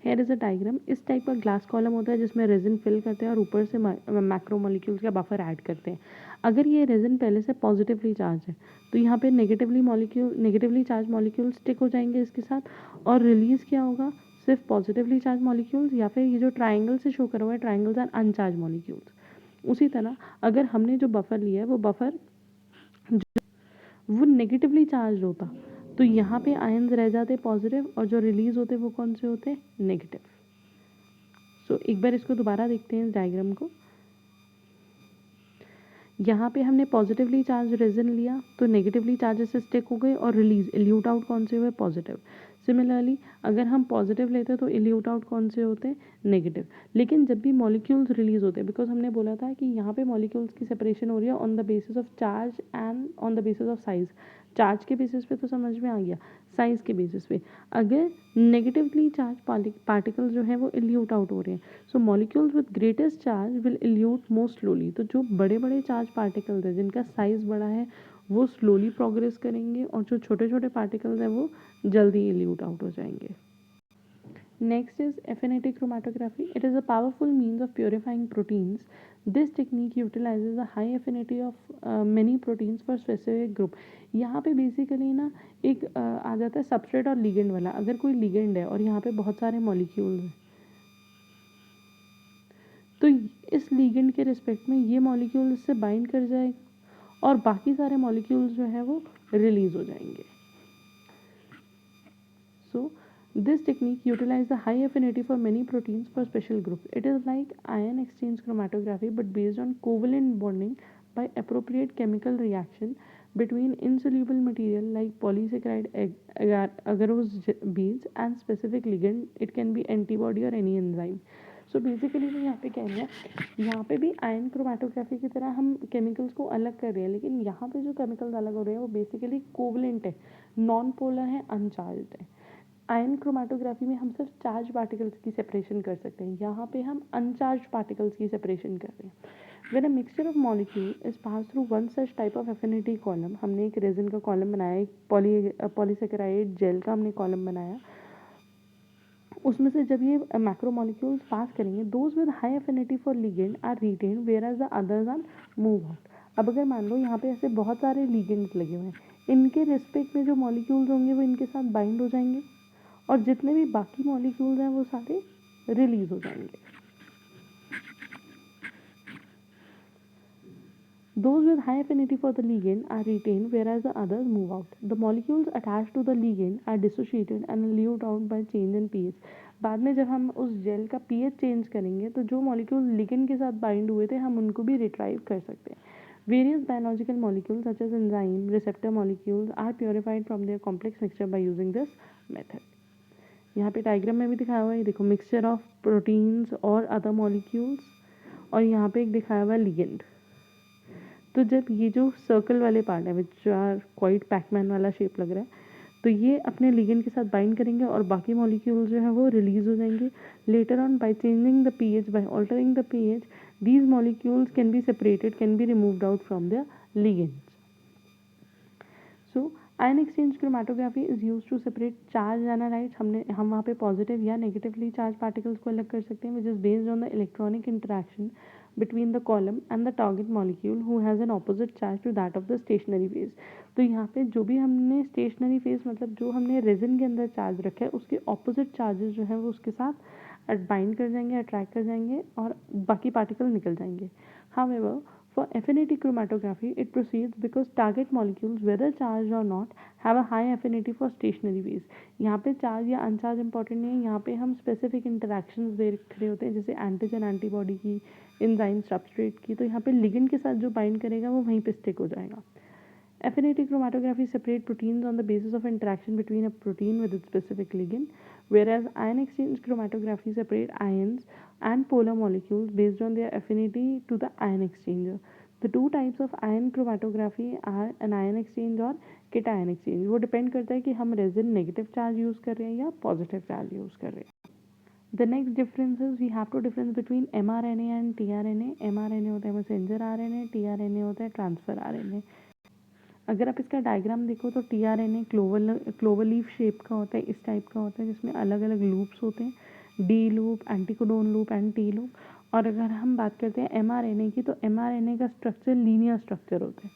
हेयर इज़ अ डायग्राम, इस टाइप का ग्लास कॉलम होता है जिसमें रेजिन फिल करते हैं और ऊपर से मैक्रो मॉलिक्यूल्स का बफर ऐड करते हैं। अगर ये रेजिन पहले से पॉजिटिवली चार्ज है तो यहाँ पे नेगेटिवली चार्ज मॉलिक्यूल स्टिक हो जाएंगे इसके साथ, और रिलीज क्या होगा, सिर्फ पॉजिटिवली चार्ज मॉलिक्यूल्स, या फिर ये जो ट्राइंगल से शो करा हुआ है ट्राइंगल्स एंड अनचार्ज मॉलिक्यूल्स। उसी तरह अगर हमने जो बफर लिया है वो बफर वो नेगेटिवली चार्ज होता तो यहाँ पे आयन्स रह जाते पॉजिटिव, और जो रिलीज होते वो कौन से होते, नेगेटिव। सो एक बार इसको दोबारा देखते हैं इस डायग्राम को। यहाँ पे हमने पॉजिटिवली चार्ज रेजिन लिया तो नेगेटिवली चार्जेस से स्टिक हो गए और रिलीज इल्यूट आउट कौन से हुए, पॉजिटिव। सिमिलरली अगर हम पॉजिटिव लेते हैं तो इल्यूट आउट कौन से होते हैं, नेगेटिव। लेकिन जब भी मॉलिक्यूल्स रिलीज होते हैं, बिकॉज हमने बोला था कि यहाँ पे मॉलिक्यूल्स की सेपरेशन हो रही है on the basis of charge and on the basis of size. Charge के बेसिस पे तो समझ में आ गया, साइज के बेसिस पे अगर नेगेटिवली चार्ज पार्टिकल जो है वो इल्यूट आउट हो रहे हैं, so molecules with greatest charge will elute more slowly. तो जो बड़े बड़े चार्ज पार्टिकल्स हैं जिनका साइज बड़ा है वो स्लोली प्रोग्रेस करेंगे और जो छोटे छोटे पार्टिकल्स हैं वो जल्दी इल्यूट आउट हो जाएंगे। Next is affinity chromatography. It is a powerful means of purifying proteins. This technique utilizes the high affinity of many proteins for specific group. यहाँ पे बेसिकली ना एक आ जाता है सबस्ट्रेट और लिगेंड वाला। अगर कोई लिगेंड है और यहाँ पे बहुत सारे मॉलिक्यूल्स हैं तो इस लिगेंड के रिस्पेक्ट में ये मॉलिक्यूल इससे बाइंड कर जाएगा और बाकी सारे मॉलिक्यूल्स जो है वो रिलीज हो जाएंगे। सो this technique utilizes the high affinity for many proteins for special groups. It is like ion exchange chromatography but based on covalent bonding by appropriate chemical reaction between insoluble material like polysaccharide agarose beads and specific ligand. It can be antibody or any enzyme. So basically तो यहाँ पे कह रहे हैं, यहाँ पे भी आयन क्रोमेटोग्राफी की तरह हम केमिकल्स को अलग कर रहे हैं, लेकिन यहाँ पे जो केमिकल्स अलग हो रहे हैं वो बेसिकली कोवलेंट है, नॉन पोलर है, अनचार्ज्ड है। आयन क्रोमेटोग्राफी में हम सिर्फ चार्ज पार्टिकल्स की सेपरेशन कर सकते हैं, यहाँ पे हम अनचार्ज पार्टिकल्स की सेपरेशन कर रहे हैं। When a mixture of molecule is passed through one such type of affinity column, हमने एक रेजिन का कॉलम बनाया, एक पॉलीसेकेराइड जेल का हमने कॉलम बनाया, उसमें से जब ये मैक्रो मॉलिक्यूल्स पास करेंगे, those with high affinity for ligand are retain where as the others are move out. अब अगर मान लो यहाँ पे ऐसे बहुत सारे लिगेंड्स लगे हुए हैं, इनके रिस्पेक्ट में जो मॉलिक्यूल्स होंगे वो इनके साथ बाइंड हो जाएंगे और जितने भी बाकी मॉलिक्यूल्स हैं वो सारे रिलीज हो जाएंगे। Those with high affinity for the ligand are retained whereas the others move out. The molecules attached to the ligand are dissociated and elute out by change in pH. बाद में जब हम उस जेल का pH चेंज करेंगे तो जो मॉलिक्यूल लिगेंड के साथ बाइंड हुए थे हम उनको भी रिट्राइव कर सकते हैं। Various biological molecules such as enzyme, receptor molecules are purified from their complex mixture by using this method. यहाँ पे डायग्राम में भी दिखाया हुआ है, देखो मिक्सचर ऑफ प्रोटीन्स और अदर मॉलिक्यूल्स, और यहाँ पे एक दिखाया हुआ है लिगेंड। तो जब ये जो सर्कल वाले पार्ट है विच आर क्वाइट पैकमैन वाला शेप लग रहा है, तो ये अपने लिगेंड के साथ बाइंड करेंगे और बाकी मॉलिक्यूल जो है वो रिलीज हो जाएंगे। Later on by changing the pH, by altering the pH, these molecules can be separated, can be removed out from the ligands. So ion exchange chromatography is use to separate charge analytes. हम वहाँ पे पॉजिटिव या नेगेटिवली चार्ज पार्टिकल्स को अलग कर सकते हैं, which is based on the electronic interaction between the column and the target molecule who has an opposite charge to that of the stationary phase. तो यहाँ पे जो भी हमने स्टेशनरी फेज मतलब जो हमने रेजिन के अंदर चार्ज रखा है उसके ऑपोजिट चार्जेस जो है वो उसके साथ बाइंड कर जाएंगे, अट्रैक्ट कर जाएंगे और बाकी पार्टिकल निकल जाएंगे. However, for affinity chromatography, it proceeds because target molecules, whether charged or not, have a high affinity for stationary phase. यहाँ पे चार्ज या अनचार्ज इंपॉर्टेंट नहीं है, यहाँ पे हम स्पेसिफिक इंटरेक्शंस देख रहे होते हैं जैसे एंटीजन एंटीबॉडी की, एंजाइम सबस्ट्रेट की. तो यहाँ पे लिगेंड के साथ जो बाइंड करेगा वो वहीं पे स्टिक हो जाएगा. Affinity chromatography separate proteins on the basis of interaction between a protein with its specific ligand, whereas ion exchange chromatography separate ions and polar molecules based on their affinity to the ion exchanger. The two types of ion chromatography are anion exchange और cation exchange. वो डिपेंड करता है कि हम रेजिन नेगेटिव चार्ज यूज़ कर रहे हैं या पॉजिटिव चार्ज यूज़ कर रहे हैं. The next difference is we have to difference between mRNA and tRNA. mRNA होता है मैसेंजर RNA, tRNA होता है ट्रांसफर RNA. अगर आप इसका डायग्राम देखो तो tRNA क्लोवर लीफ शेप का होता है, इस टाइप का होता है जिसमें अलग अलग लूप्स होते हैं, D loop, anticodon loop and T loop. और अगर हम बात करते हैं mRNA की तो mRNA का स्ट्रक्चर लीनियर स्ट्रक्चर होता है,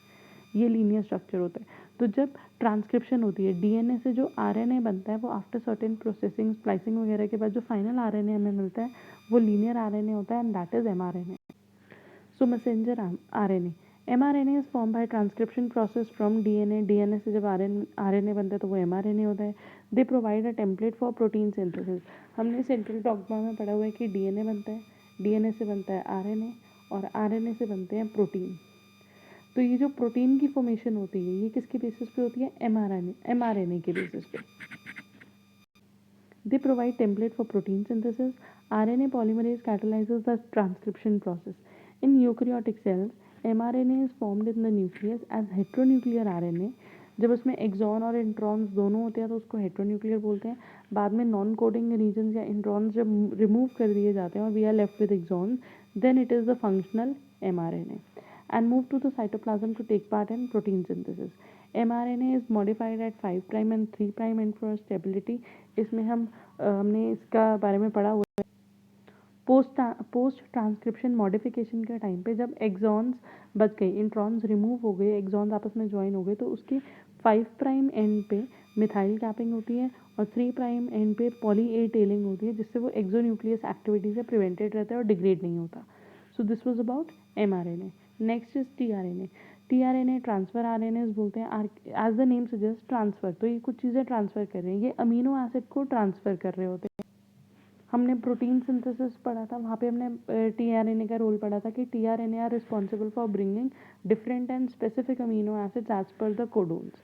ये लीनियर स्ट्रक्चर होता है. तो जब ट्रांसक्रिप्शन होती है डीएनए से जो आरएनए बनता है वो आफ्टर सर्टेन प्रोसेसिंग स्प्लाइसिंग वगैरह के बाद जो फाइनल आरएनए हमें मिलता है वो लीनियर आरएनए होता है and that is mRNA. So messenger RNA. mRNA is formed by transcription process from DNA. DNA से जब RNA बनता है तो वो mRNA होता है. They provide a template for protein synthesis. हमने सेंट्रल डॉग्मा में पढ़ा हुआ है कि DNA बनता है, DNA से बनता है RNA और RNA से बनते हैं प्रोटीन. तो ये जो प्रोटीन की फॉर्मेशन होती है ये किसके बेसिस पे होती है? mRNA के बेसिस पे. They provide template for protein synthesis. RNA polymerase catalyzes the transcription process. In eukaryotic cells, mRNA is formed in the nucleus as heteronuclear RNA. जब उसमें एक्सॉन और इंट्रॉन्स दोनों होते हैं तो उसको हेटेरोन्यूक्लियर बोलते हैं. बाद में नॉन कोडिंग रीजन्स या इंट्रॉन्स जब रिमूव कर दिए जाते हैं और we are left with exons, then it is the functional mRNA and move to the cytoplasm to take part in protein synthesis. mRNA is modified at 5 prime and 3 prime end for stability. इसमें हमने इसका बारे में पढ़ा हुआ है. पोस्ट ट्रांसक्रिप्शन मॉडिफिकेशन के टाइम पे जब एक्सॉन्स बच गए, इंट्रॉन्स रिमूव हो गए, एक्सॉन्स आपस में ज्वाइन हो गए तो उसके 5 प्राइम एंड पे मिथाइल कैपिंग होती है और 3 प्राइम एंड पे पॉली ए टेलिंग होती है जिससे वो एक्सोन्यूक्लियस एक्टिविटी से प्रिवेंटेड रहता है और डिग्रेड नहीं होता. So this was about mRNA. Next is tRNA. tRNA transfer RNA बोलते हैं. As the name suggest transfer, तो ये कुछ चीज़ें ट्रांसफर कर रहे हैं, ये अमीनो एसिड को ट्रांसफर कर रहे होते हैं. हमने प्रोटीन सिंथेसिस पढ़ा था, वहाँ पे हमने tRNA का रोल पढ़ा था कि tRNA are responsible for bringing different and specific amino acids as per the codons.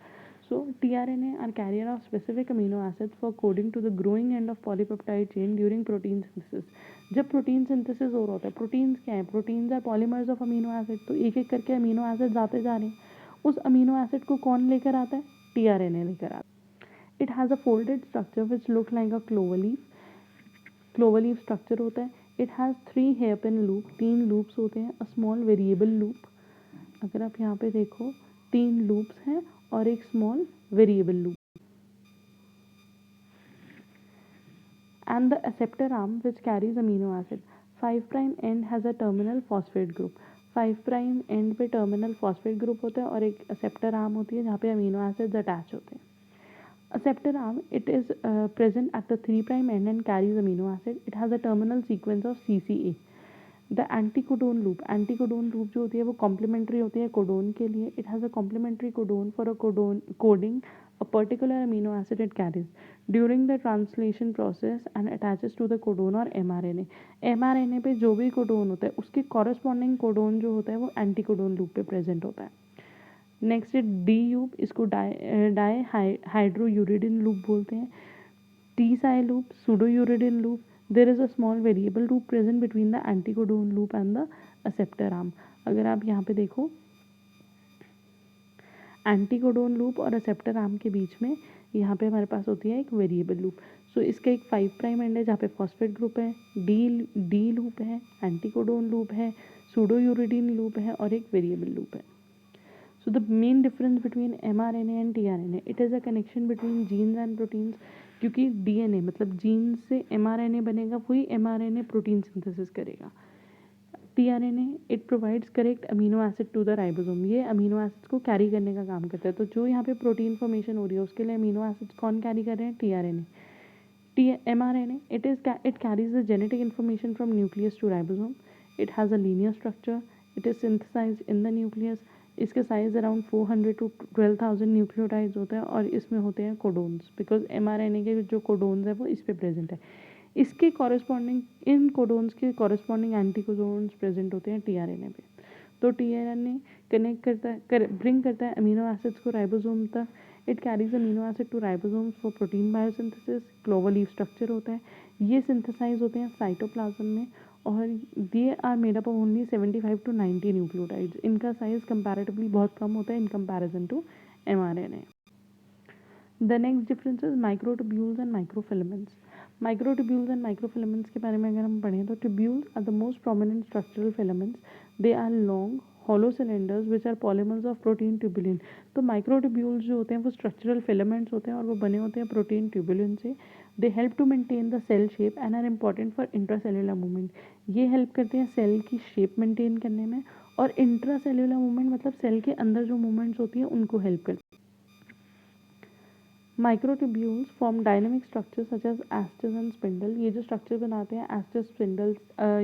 So tRNA are carrier of specific amino acids for coding to the growing end of polypeptide chain during protein synthesis. जब प्रोटीन सिंथेसिस हो रहा होता है, प्रोटीन्स क्या है? Proteins are polymers of amino acid. तो एक एक करके अमीनो एसिड्स आते जा रहे हैं. उस अमीनो एसिड को कौन लेकर आता है? tRNA लेकर आता है. It has a folded structure which look like a clover leaf. Clover leaf structure होता है. It has 3 hairpin loop, 3 loops होते हैं. अ स्मॉल वेरिएबल लूप, अगर आप यहाँ पे देखो 3 लूप्स हैं और एक small variable loop. And the acceptor arm which carries amino acid. 5 prime end has a terminal phosphate group. 5 prime end पे terminal phosphate group होता है और एक acceptor arm होती है जहाँ पे amino acids attach होते हैं. Acceptor arm, it is present at the 3 prime end and carries amino acid. It has a terminal sequence of CCA. The anticodon loop जो होती है वो कॉम्प्लीमेंट्री होती है कोडोन के लिए. It has a complementary codon for a coding a particular amino acid it carries during the translation process and attaches to the codon और mRNA पे जो भी कोडोन होता है उसके कॉरस्पॉन्डिंग कोडोन जो होता है वो एंटीकोडोन लूप पे प्रेजेंट होता है. नेक्स्ट है डी लूप, इसको डाई हाइड्रोयूरिडिन लूप बोलते हैं. T psi loop, pseudouridine loop. There is a small variable loop present between the anticodone loop and the acceptor arm. अगर आप यहाँ पे देखो एंटीकोडोन लूप और एक्सेप्टर आर्म के बीच में यहाँ पे हमारे पास होती है एक वेरिएबल लूप. सो इसका एक 5 प्राइम एंड है जहाँ पे फॉस्फेट ग्रुप है, डी लूप है, एंटीकोडोन लूप है, सूडोयूरिडिन लूप है और एक वेरिएबल लूप है. So the main difference between mRNA and tRNA, it is a connection between genes and proteins. क्योंकि DNA मतलब जीन से mRNA बनेगा, वही mRNA प्रोटीन सिंथेसिस करेगा. tRNA it provides correct amino acid to the ribosome. ये अमीनो एसिड्स को कैरी करने का काम करता है. तो जो यहाँ पे प्रोटीन फॉर्मेशन हो रही है उसके लिए अमीनो एसिड्स कौन कैरी कर रहे हैं? tRNA. mRNA, it carries the genetic information from nucleus to ribosome. It has a linear structure. It is synthesized in the nucleus. इसके साइज अराउंड 400 to 12,000 न्यूक्लियोटाइड्स होते हैं और इसमें होते हैं कोडोन्स. बिकॉज mRNA के जो कोडोन्स है वो इस पे प्रेजेंट है. इसके कॉरेस्पॉन्डिंग इन कोडोन्स के कॉरेस्पॉन्डिंग एंटीकोडोन्स प्रेजेंट होते हैं tRNA पे. तो tRNA कनेक्ट करता है, ब्रिंग करता है अमीनो एसिड्स को राइबोसोम तक. It carries amino acid to ribosomes for protein biosynthesis. Clover leaf structure होता है. ये सिंथेसाइज होते हैं साइटोप्लाज्म में और they are made up of only 75 to 90 nucleotides. इनका साइज कंपैरेटिवली बहुत कम होता है in comparison to mRNA. The next difference is microtubules and microfilaments. Microtubules and microfilaments के बारे में अगर हम पढ़ें तो tubules are the most prominent structural filaments. They are long hollow cylinders which are polymers of protein tubulin. तो माइक्रोट्यूब्यूल्स जो होते हैं वो स्ट्रक्चरल फिलामेंट्स होते हैं और वो बने होते हैं प्रोटीन ट्यूबुलिन से. They help to maintain the cell shape and are important for intracellular movement. ये हेल्प करते हैं सेल की शेप मेंटेन करने में और इंट्रासेलुलर मूवमेंट मतलब सेल के अंदर जो मूवमेंट्स होती हैं उनको हेल्प करते हैं. Microtubules form dynamic structures such as asters and spindle. ये जो स्ट्रक्चर बनाते हैं एस्टस स्पिंडल्स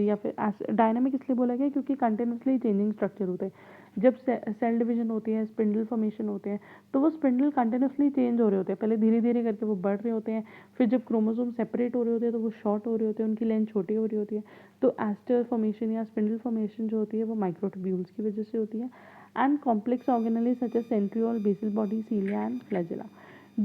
या फिर डायनेमिक इसलिए बोला गया क्योंकि कंटिन्यूसली चेंजिंग स्ट्रक्चर होते हैं. जब सेल डिवीजन होती है, स्पिंडल फॉर्मेशन होते हैं, तो वो स्पिंडल कंटिन्यूसली चेंज हो रहे होते हैं. पहले धीरे धीरे करके वो बढ़ रहे होते हैं. फिर जब क्रोमोसोम सेपरेट हो रहे होते हैं तो वो शॉर्ट हो रहे होते हैं, उनकी लेंथ छोटी हो रही होती है. तो एस्टर फॉर्मेशन या स्पिंडल फॉर्मेशन जो होती है वो माइक्रोट्यूब्यूल्स की वजह से होती है. And complex organelle such as centriole, basal body, cilia and flagella.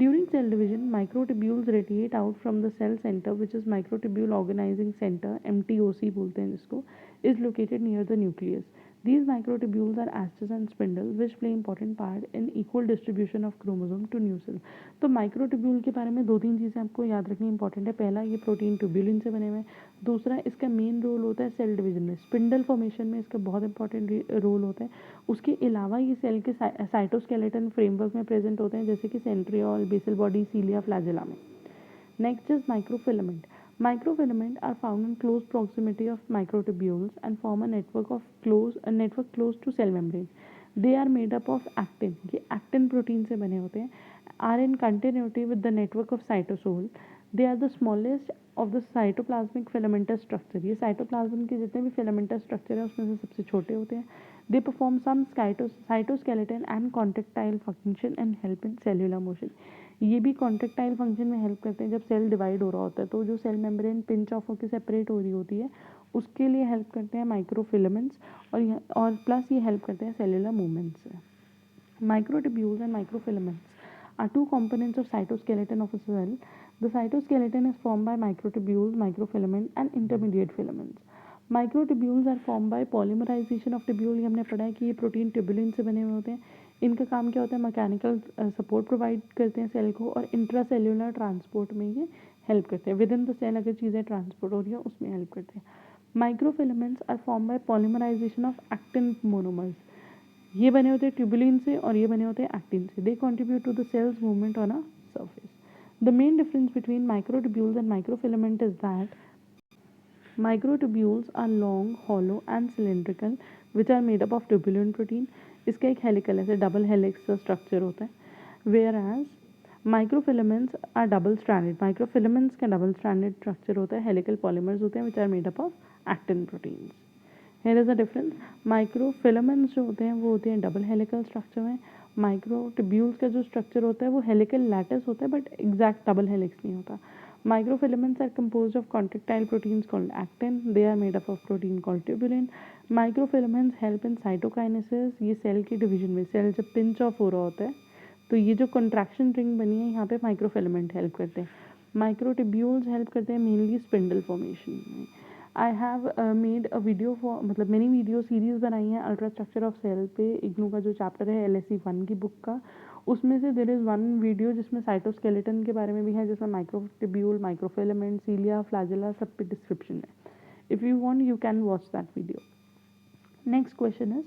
During cell division, microtubules radiate out from the cell center, which is microtubule organizing center, MTOC बोलते हैं जिसको, is located near the nucleus. These microtubules are astes and spindle, which play important part in equal distribution of chromosome to new cell. तो माइक्रोट्यूब्यूल के बारे में दो तीन चीज़ें आपको याद रखनी इंपॉर्टेंट है. पहला, ये प्रोटीन ट्यूब्यूलिन से बने हुए हैं. दूसरा, इसका मेन रोल होता है सेल डिवीजन में, स्पिंडल फॉर्मेशन में इसका बहुत इंपॉर्टेंट रोल होता है. उसके अलावा ये सेल के साइटोस्केलेटन फ्रेमवर्क में प्रेजेंट होते हैं जैसे कि सेंट्रियोल, बेसल बॉडी, सीलिया, फ्लैजेला में. Next is microfilament. Microfilament are found in close proximity of microtubules and form a network close to cell membrane. They are made up of actin. ये actin protein से बने होते हैं. Are in continuity with the network of cytosol. They are the smallest of the cytoplasmic filamentous structure. ये cytoplasm के जितने भी filamentous structure है उसमें से सबसे छोटे होते हैं. They perform some cytoskeleton and contractile function and help in cellular motion. ये भी कॉन्ट्रेक्टाइल फंक्शन में हेल्प करते हैं. जब सेल डिवाइड हो रहा होता है तो जो सेल मेम्ब्रेन पिंच ऑफ होकर सेपरेट हो रही होती है उसके लिए हेल्प करते हैं माइक्रोफिलामेंट्स और प्लस ये हेल्प करते हैं सेलुलर मूवमेंट्स से. Microtubules and microfilaments are two components of cytoskeleton of a cell. The cytoskeleton is formed by microtubules, microfilament and intermediate filaments. Microtubules are formed by polymerization of tubule. ये हमने पढ़ा है कि ये प्रोटीन ट्यूबुलिन से बने हुए होते हैं. इनका काम क्या होता है? मैकेनिकल सपोर्ट प्रोवाइड करते हैं सेल को और इंट्रासेल्यूलर ट्रांसपोर्ट में ये हेल्प करते हैं. विद इन द सेल अगर चीज़ें ट्रांसपोर्ट हो रही है उसमें हेल्प करते हैं. Microfilaments are form by polymerization of actin monomers. ये बने होते हैं ट्यूबुलिन से और ये बने होते हैं एक्टिन से. They contribute to the cells movement on a surface. The main difference between microtubules and microfilament is that microtubules are long, hollow and cylindrical which are made up of tubulin protein. इसका एक हेलिकल ऐसे डबल हेलिक्स स्ट्रक्चर होता है. whereas microfilaments are double stranded. microfilaments का डबल स्ट्रैंडेड स्ट्रक्चर होता है. हेलिकल पॉलीमर्स होते हैं which are made up of actin proteins. Here is the difference. Microfilaments जो होते हैं वो होते हैं डबल हेलिकल स्ट्रक्चर में. माइक्रोट्यूब्यूल्स का जो स्ट्रक्चर होता है वो हेलिकल लैटिस होता है बट एग्जैक्ट डबल हेलिक्स नहीं होता. Microfilaments are composed of contractile proteins called actin. They are made up of protein called tubulin. Microfilaments help in cytokinesis. ये सेल की डिवीजन में, सेल जब पिंच ऑफ हो रहा होता है तो ये जो कंट्रैक्शन रिंग बनी है यहाँ पे माइक्रोफिलामेंट हेल्प करते हैं. माइक्रोट्यूब्यूल्स हेल्प करते हैं मेनली स्पिंडल फॉर्मेशन में. I have made a video for मतलब मैंने वीडियो सीरीज़ बनाई है अल्ट्रा स्ट्रक्चर ऑफ सेल पे. इग्नू का जो चैप्टर है LSE 1 की बुक का, उसमें से देर इज़ वन वीडियो जिसमें साइटोस्केलेटन के बारे में भी है, जिसमें माइक्रोट्यूब्यूल, माइक्रोफिलामेंट, सीलिया, फ्लैजेला सब पे डिस्क्रिप्शन है. If you want you can watch that video. Next question is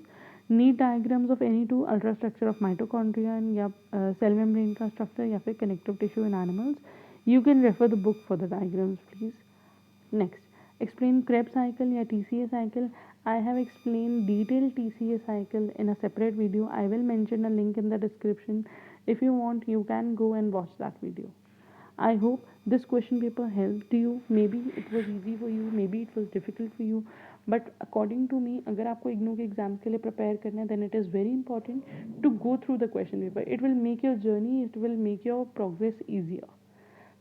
need diagrams of any two ultrastructure of mitochondria या सेल मेम्ब्रेन का स्ट्रक्चर या फिर connective tissue in animals, you can refer the book for the diagrams, please. Next, explain Krebs cycle या TCA cycle. I have explained detailed TCA cycle in a separate video. I will mention a link in the description. If you want, you can go and watch that video. I hope this question paper helped you. Maybe it was easy for you, maybe it was difficult for you. But according to me, अगर आपको इग्नू के एग्जाम के लिए प्रिपेयर करना है, then it is very important to go through the question paper. It will make your journey, it will make your progress easier.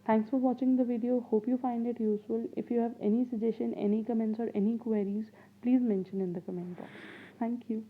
Thanks for watching the video. Hope you find it useful. If you have any suggestion, any comments or any queries, please mention in the comment box. Thank you.